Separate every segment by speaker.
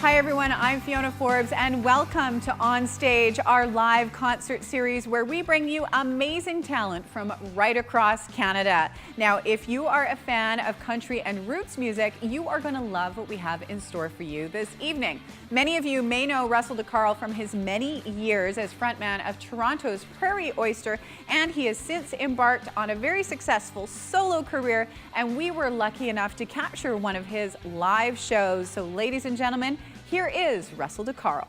Speaker 1: Hi everyone, I'm Fiona Forbes and welcome to On Stage, our live concert series where we bring you amazing talent from right across Canada. Now, if you are a fan of country and roots music, you are going to love what we have in store for you this evening. Many of you may know Russell DeCarle from his many years as frontman of Toronto's Prairie Oyster, and he has since embarked on a very successful solo career, and we were lucky enough to capture one of his live shows. So ladies and gentlemen, here is Russell DeCarle.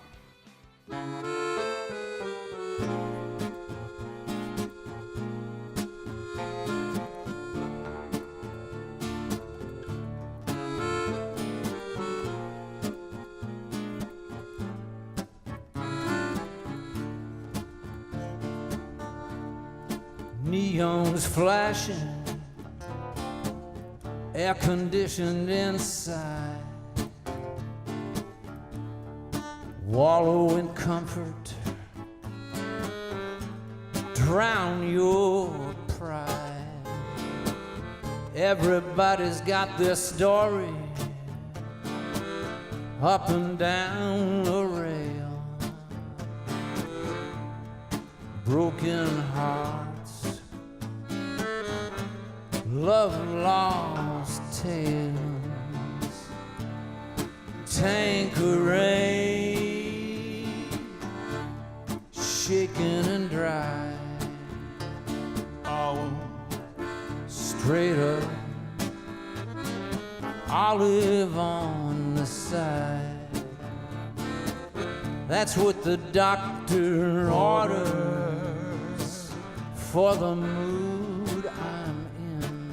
Speaker 2: Neons flashing, air conditioned inside. Wallow in comfort, drown your pride. Everybody's got their story, up and down the rail. Broken hearts, love lost tales, Tanqueray shaken and dry. Oh, straight up, olive on the side. That's what the doctor orders for the mood I'm in.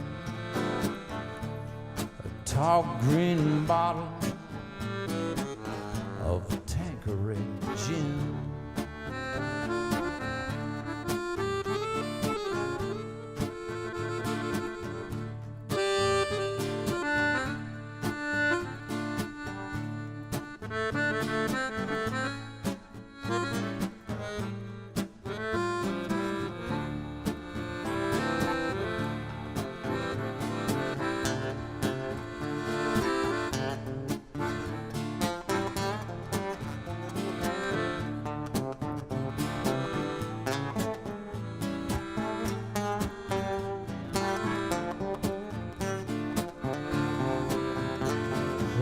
Speaker 2: A tall green bottle of Tanqueray gin.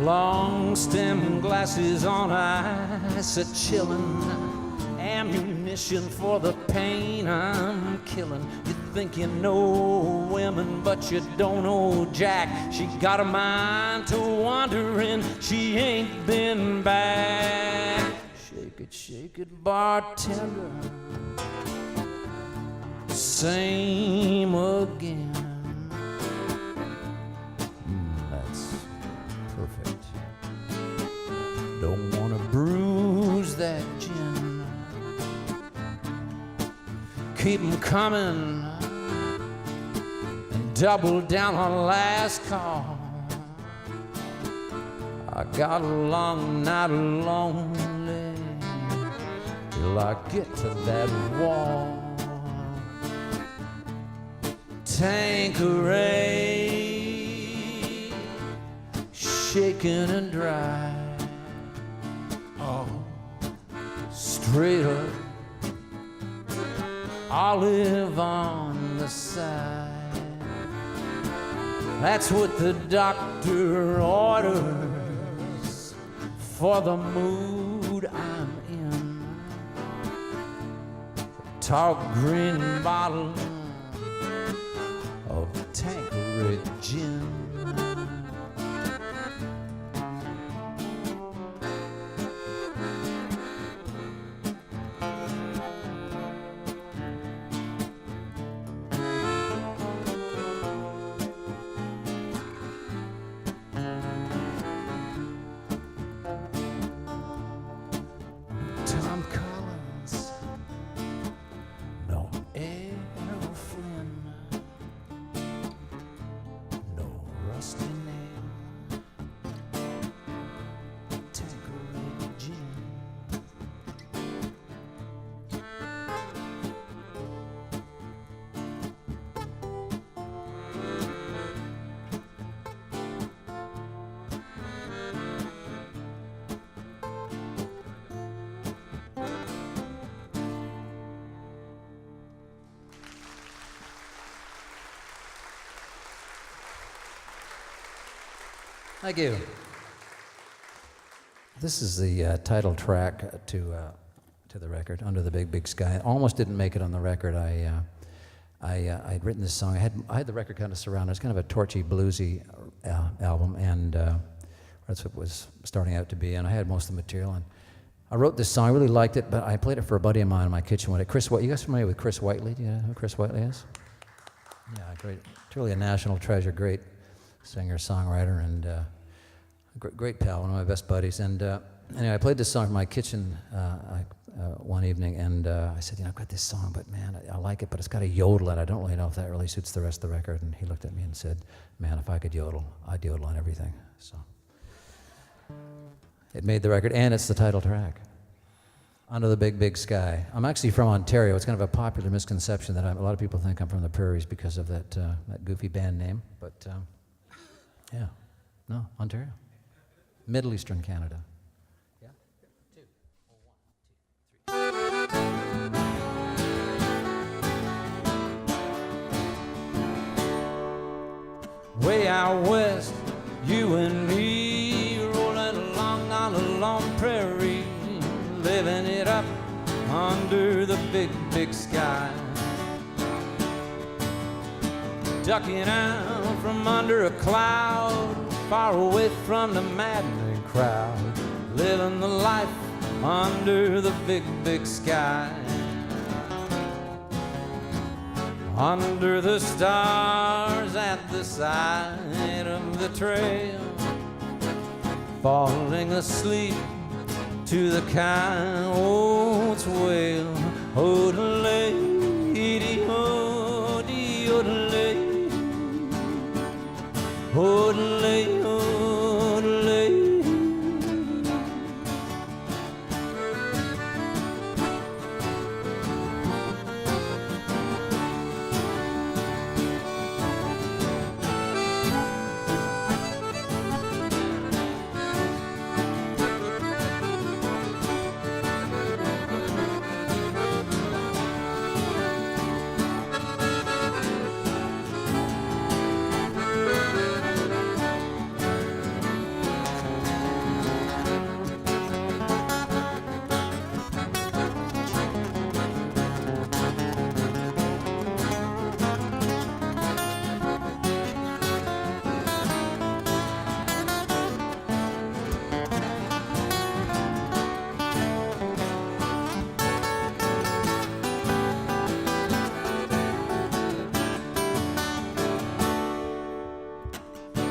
Speaker 2: Long stem glasses on ice, a chillin' ammunition for the pain I'm killing. You think you know women, but you don't know Jack. She got a mind to wandering, she ain't been back. Shake it, bartender, same again. Perfect. Don't wanna bruise that gin. Keep 'em coming and double down on last call. I got a long night lonely till I get to that wall. Tanqueray shaken and dry. Oh, straight up, olive on the side. That's what the doctor orders for the mood I'm in. A tall green bottle of Tanqueray gin. Tom Collins, no air
Speaker 3: Thank you. This is the title track to the record, Under the Big, Big Sky. Almost didn't make it on the record. I'd written this song. I had the record kind of surrounded. It's kind of a torchy, bluesy album, and that's what it was starting out to be. And I had most of the material. And I wrote this song. I really liked it, but I played it for a buddy of mine in my kitchen one day. Chris, you guys familiar with Chris Whiteley? Do you know who Chris Whiteley is? Yeah, great. Truly a national treasure. Great singer, songwriter, and great pal. One of my best buddies. And anyway, I played this song in my kitchen one evening, and I said, I've got this song, but man, I like it, but it's got a yodel, and I don't really know if that really suits the rest of the record. And he looked at me and said, man, if I could yodel, I'd yodel on everything. So it made the record, and it's the title track, Under the Big, Big Sky. I'm actually from Ontario. It's kind of a popular misconception that a lot of people think I'm from the prairies because of that goofy band name, but yeah, no, Ontario. Middle Eastern Canada. Yeah? 2. 1, 2, 3.
Speaker 2: Way out west, you and me rolling along on a long prairie, living it up under the big, big sky. Ducking out from under a cloud, far away from the maddening crowd, living the life under the big, big sky. Under the stars at the side of the trail, falling asleep to the coyote's wail. Odelay, odelay, odelay.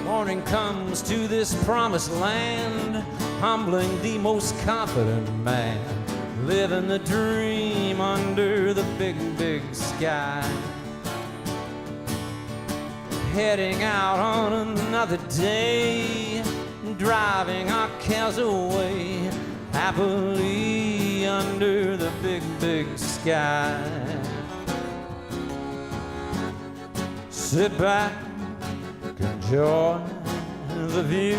Speaker 2: Morning comes to this promised land, humbling the most confident man, living the dream under the big, big sky. Heading out on another day, driving our cares away, happily under the big, big sky. Sit back, enjoy the view.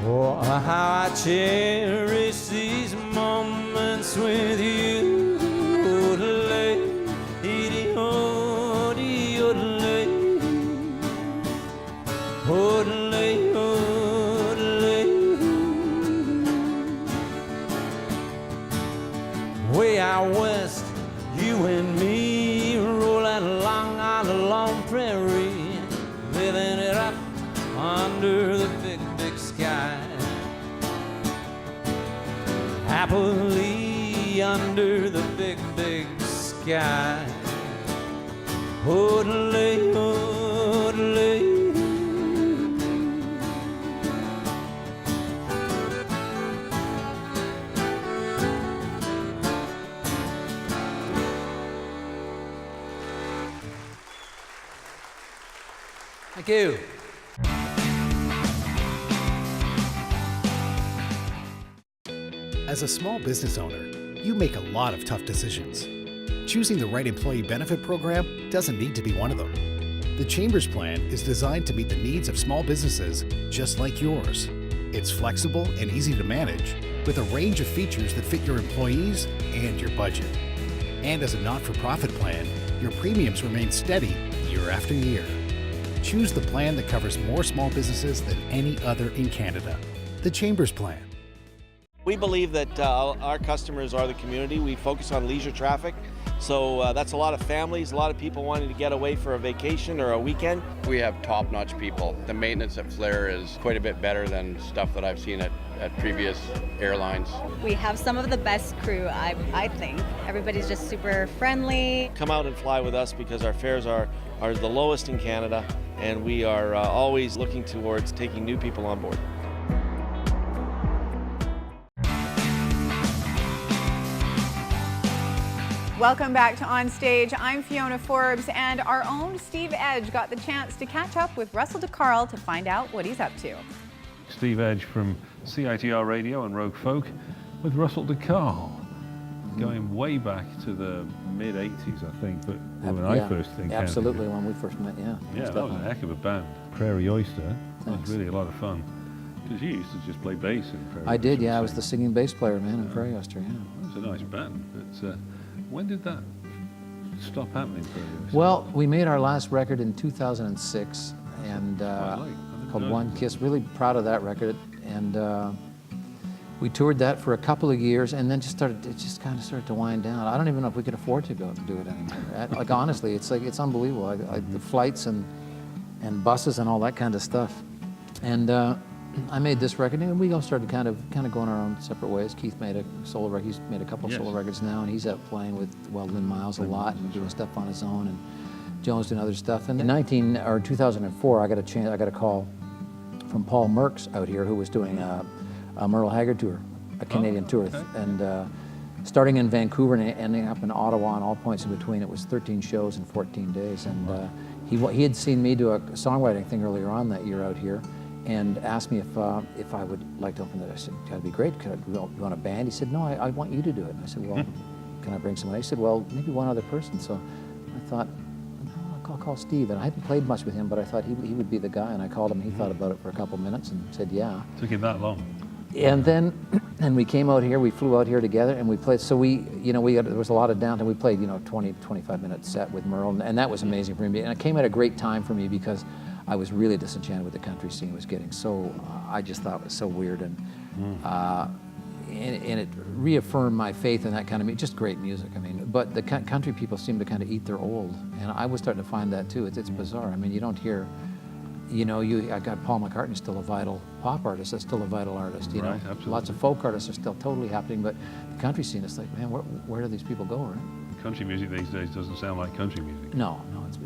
Speaker 2: Oh, how I cherish these moments with you. Odelay, idioty, odelay, odelay, odelay. Way out west, you and me rolling along on a long prairie, living it up under the big, big sky. Happily under the big, big sky. Odelay, odelay.
Speaker 3: Thank you.
Speaker 4: As a small business owner, you make a lot of tough decisions. Choosing the right employee benefit program doesn't need to be one of them. The Chamber's plan is designed to meet the needs of small businesses just like yours. It's flexible and easy to manage, with a range of features that fit your employees and your budget. And as a not-for-profit plan, your premiums remain steady year after year. Choose the plan that covers more small businesses than any other in Canada. The Chambers Plan.
Speaker 5: We believe that our customers are the community. We focus on leisure traffic. So that's a lot of families, a lot of people wanting to get away for a vacation or a weekend.
Speaker 6: We have top-notch people. The maintenance at Flair is quite a bit better than stuff that I've seen at previous airlines.
Speaker 7: We have some of the best crew, I think. Everybody's just super friendly.
Speaker 5: Come out and fly with us because our fares are the lowest in Canada, and we are always looking towards taking new people on board.
Speaker 1: Welcome back to On Stage. I'm Fiona Forbes, and our own Steve Edge got the chance to catch up with Russell DeCarle to find out what he's up to.
Speaker 8: Steve Edge from CITR Radio and Rogue Folk with Russell DeCarle, going way back to the mid-80s, I think, but when I first think.
Speaker 3: Absolutely, when we first met, yeah.
Speaker 8: Yeah, that was a heck of a band. Prairie Oyster, that was really a lot of fun. Because you used to just play bass in Prairie Oyster.
Speaker 3: I did, yeah, I was the singing bass player, man, in Prairie Oyster, yeah.
Speaker 8: It was a nice band, but when did that stop happening for you?
Speaker 3: Well, we made our last record in 2006, and called One Kiss. Really proud of that record, and we toured that for a couple of years, and then it just kind of started to wind down. I don't even know if we could afford to go and do it anymore. Like honestly, it's unbelievable. The flights and buses and all that kind of stuff, and I made this record, and we all started kind of going our own separate ways. Keith made a solo record. He's made a couple of solo records now, and he's out playing with Lynn Miles a lot and doing stuff on his own, and Jones doing other stuff. And in 2004, I got a call from Paul Merckx out here, who was doing a Merle Haggard tour, a Canadian tour, and starting in Vancouver and ending up in Ottawa and all points in between. It was 13 shows in 14 days, and he had seen me do a songwriting thing earlier on that year out here, and asked me if I would like to open it. I said, that'd be great. You want a band? He said, no, I want you to do it. And I said, well, can I bring somebody? He said, well, maybe one other person. So I thought, no, I'll call Steve. And I hadn't played much with him, but I thought he would be the guy. And I called him. He thought about it for a couple minutes and said, yeah.
Speaker 8: Took you that long?
Speaker 3: And then, we came out here. We flew out here together, and we played. So there was a lot of downtime. We played, 20, 25-minute set with Merle, and that was amazing for me. And it came at a great time for me because I was really disenchanted with the country scene. It was getting so, I just thought it was so weird, and it reaffirmed my faith in that kind of music. Just great music, but the country people seem to kind of eat their old, and I was starting to find that too. It's bizarre. You don't hear, I got Paul McCartney, still a vital pop artist, that's still a vital artist,
Speaker 8: Right, absolutely.
Speaker 3: Lots of folk artists are still totally happening, but the country scene, it's like, man, where do these people go, right?
Speaker 8: Country music these days doesn't sound like country music.
Speaker 3: No, it's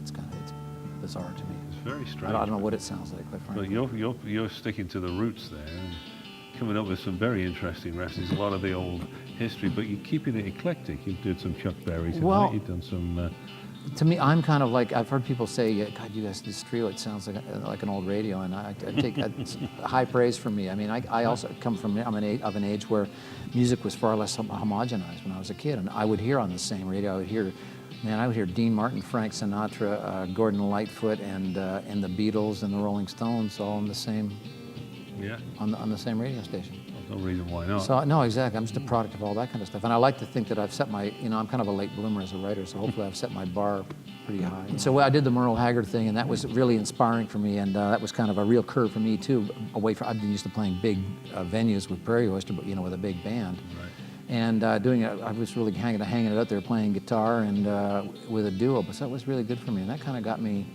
Speaker 3: bizarre to me.
Speaker 8: It's very strange.
Speaker 3: I don't know what it sounds like, quite frankly.
Speaker 8: But you're sticking to the roots there, and coming up with some very interesting recipes, a lot of the old history, but you're keeping it eclectic. You did some Chuck Berry tonight, you've done some...
Speaker 3: To me, I'm kind of like, I've heard people say, God, you guys, this trio, it sounds like an old radio, and I take it's high praise from me. I also come from of an age where music was far less homogenized when I was a kid, and I would hear on the same radio, I would hear Dean Martin, Frank Sinatra, Gordon Lightfoot, and the Beatles and the Rolling Stones all on the same on the same radio station.
Speaker 8: No reason why not.
Speaker 3: So, no, exactly. I'm just a product of all that kind of stuff. And I like to think that I've set my, I'm kind of a late bloomer as a writer, so hopefully I've set my bar pretty high. So I did the Merle Haggard thing, and that was really inspiring for me, and that was kind of a real curve for me, too. I've been used to playing big venues with Prairie Oyster, but, with a big band.
Speaker 8: Right.
Speaker 3: And I was really hanging it out there, playing guitar and with a duo, but that was really good for me, and that kind of got me.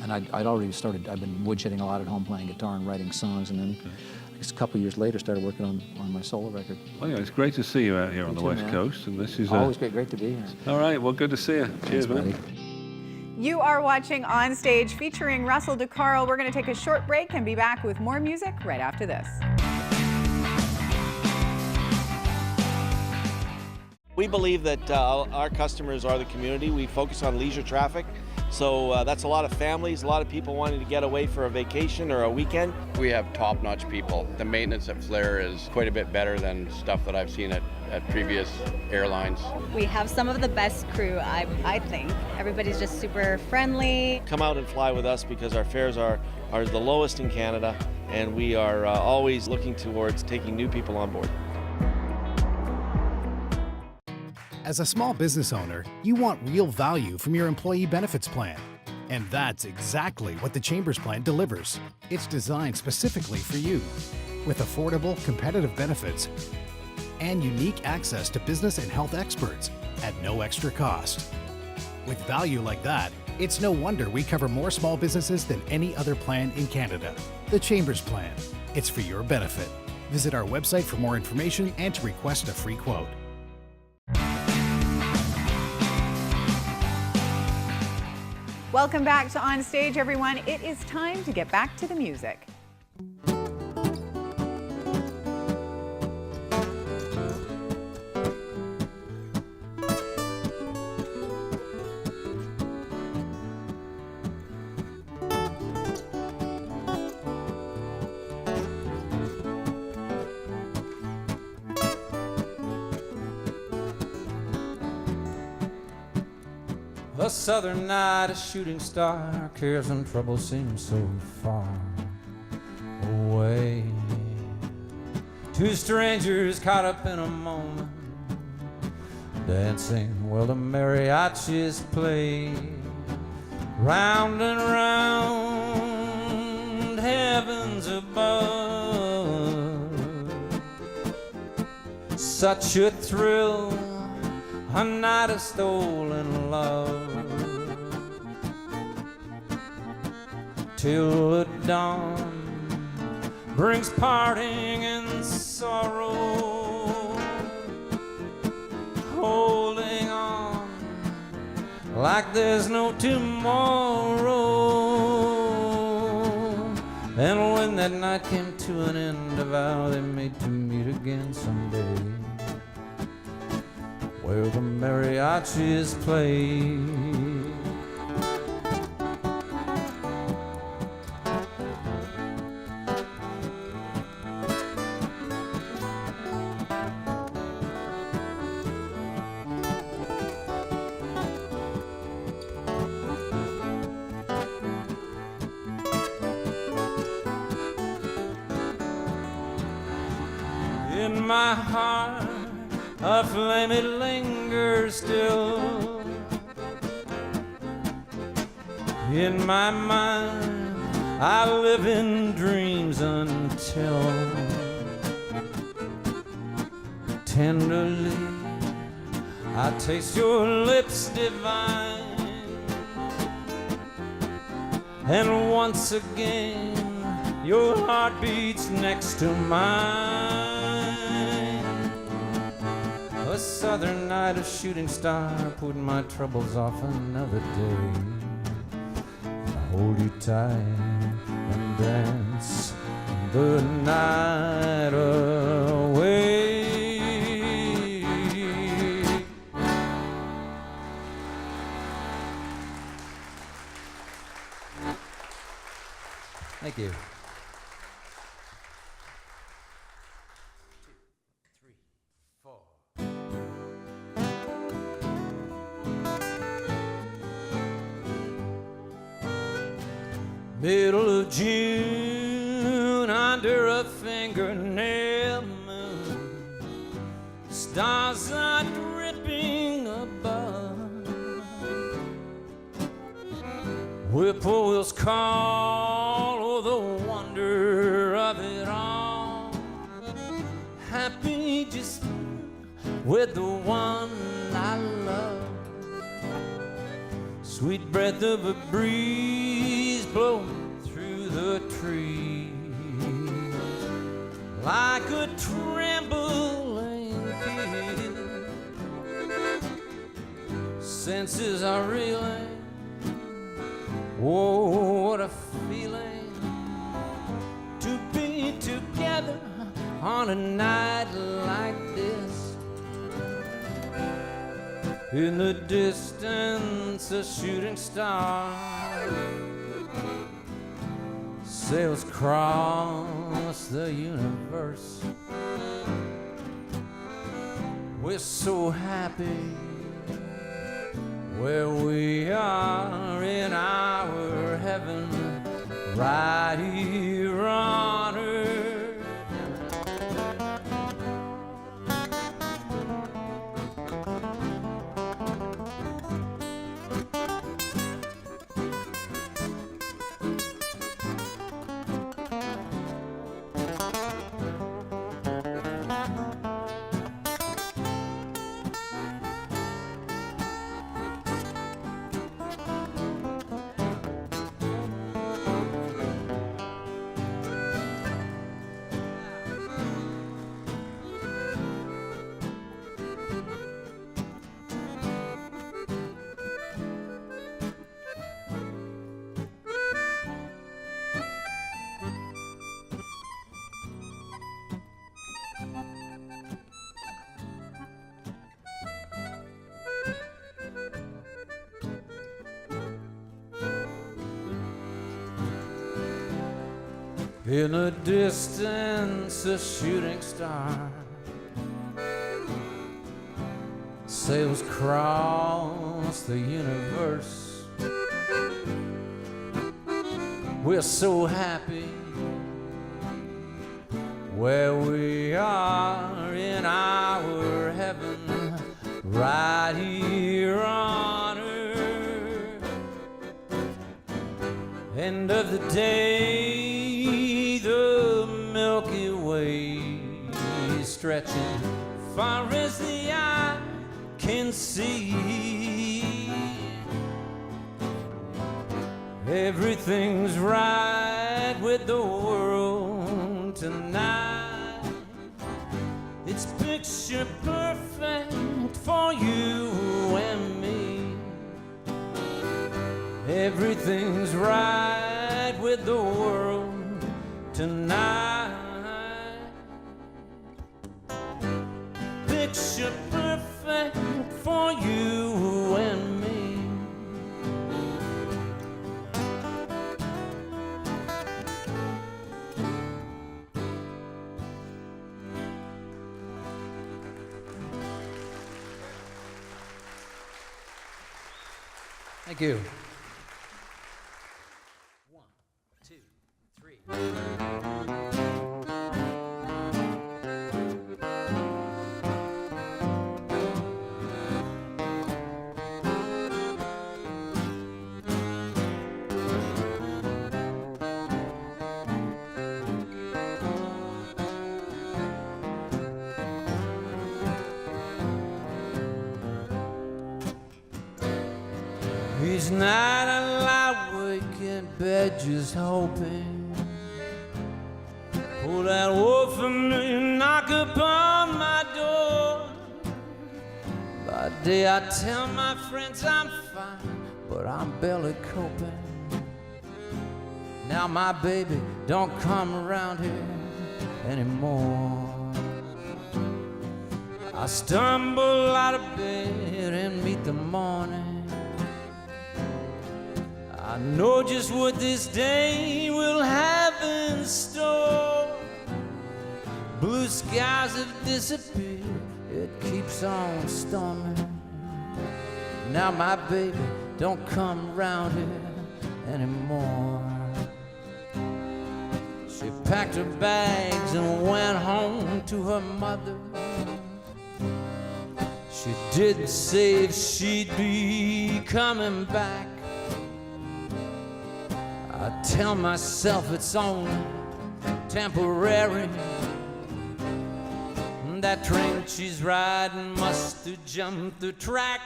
Speaker 3: And I'd been woodshedding a lot at home, playing guitar and writing songs, and then a couple of years later started working on my solo record.
Speaker 8: Well, it's great to see you out here on the West Coast, and this is
Speaker 3: always great to be here.
Speaker 8: All right, well, good to see you. Cheers, man.
Speaker 1: You are watching On Stage featuring Russell DeCarle. We're going to take a short break and be back with more music right after this.
Speaker 5: We believe that our customers are the community. We focus on leisure traffic. So that's a lot of families, a lot of people wanting to get away for a vacation or a weekend.
Speaker 6: We have top-notch people. The maintenance at Flair is quite a bit better than stuff that I've seen at previous airlines.
Speaker 7: We have some of the best crew, I think. Everybody's just super friendly.
Speaker 5: Come out and fly with us because our fares are the lowest in Canada, and we are always looking towards taking new people on board.
Speaker 4: As a small business owner, you want real value from your employee benefits plan. And that's exactly what the Chambers Plan delivers. It's designed specifically for you, with affordable, competitive benefits and unique access to business and health experts at no extra cost. With value like that, it's no wonder we cover more small businesses than any other plan in Canada. The Chambers Plan. It's for your benefit. Visit our website for more information and to request a free quote.
Speaker 1: Welcome back to On Stage, everyone. It is time to get back to the music.
Speaker 2: A southern night, a shooting star, cares and troubles seem so far away. Two strangers caught up in a moment, dancing while the mariachis play. Round and round, heavens above. Such a thrill, a night of stolen love. Till the dawn brings parting and sorrow, holding on like there's no tomorrow. And when that night came to an end, a vow they made to meet again someday, where the mariachis play. In my heart, a flame it lingers still. In my mind, I live in dreams until tenderly I taste your lips divine, and once again your heart beats next to mine. A southern night, a shooting star, putting my troubles off another day. I hold you tight and dance the night away.
Speaker 3: Thank you.
Speaker 2: Middle of June, under a fingernail moon, stars are dripping above. Whippoorwills call, oh, the wonder of it all. Happy just with the one I love. Sweet breath of a breeze blow through the trees like a trembling kid. Senses are reeling. Whoa, what a feeling to be together on a night like this. In the distance, a shooting star sails across the universe. We're so happy where we are in our heaven, right here on earth. In the distance, a shooting star sails across the universe. We're so happy where we are in our heaven, right here on earth. End of the day, the Milky Way is stretching far as the eye can see. Everything's right with the world tonight. It's picture perfect for you and me. Everything's right with the world tonight. Picture perfect for you and me.
Speaker 3: Thank you.
Speaker 2: 1, 2, 3. Each night I lie awake in bed just hoping for that wolf from me knock upon my door. By day I tell my friends I'm fine, but I'm barely coping. Now my baby don't come around here anymore. I stumble out of bed and meet the morning. I know just what this day will have in store. Blue skies have disappeared, it keeps on storming. Now my baby don't come around here anymore. She packed her bags and went home to her mother. She didn't say if she'd be coming back. I tell myself it's only temporary. That train she's riding must have jumped the track.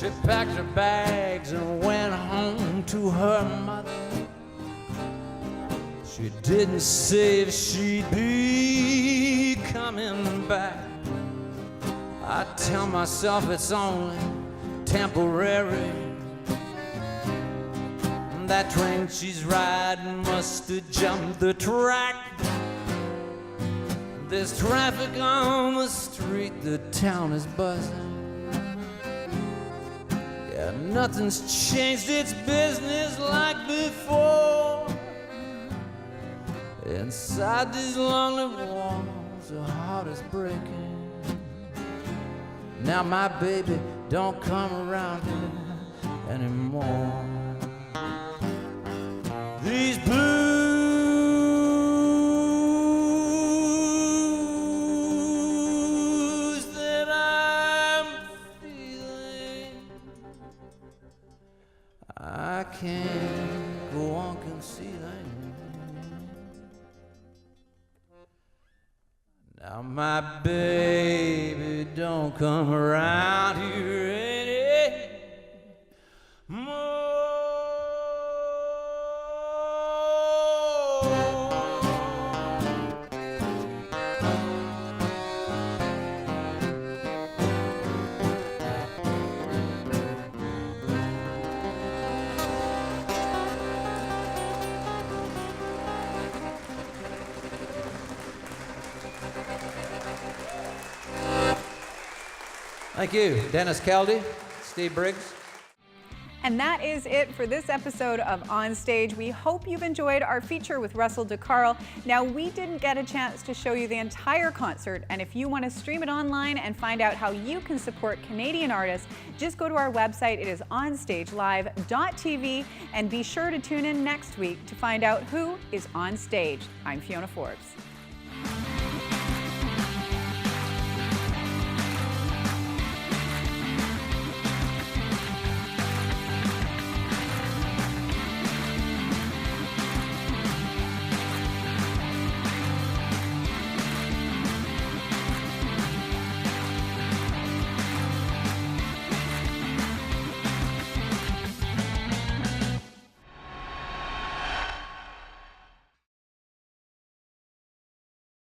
Speaker 2: She packed her bags and went home to her mother. She didn't say if she'd be coming back. I tell myself it's only temporary. That train she's riding must have jumped the track. There's traffic on the street, the town is buzzing. Yeah, nothing's changed its business like before. Inside these lonely walls, the heart is breaking. Now my baby don't come around here anymore. These blues that I'm feeling, I can't go on concealing. Now my baby don't come around here anymore.
Speaker 3: Thank you, Dennis Keldy, Steve Briggs.
Speaker 1: And that is it for this episode of On Stage. We hope you've enjoyed our feature with Russell DeCarle. Now, we didn't get a chance to show you the entire concert, and if you want to stream it online and find out how you can support Canadian artists, just go to our website. It is onstagelive.tv, and be sure to tune in next week to find out who is on stage. I'm Fiona Forbes.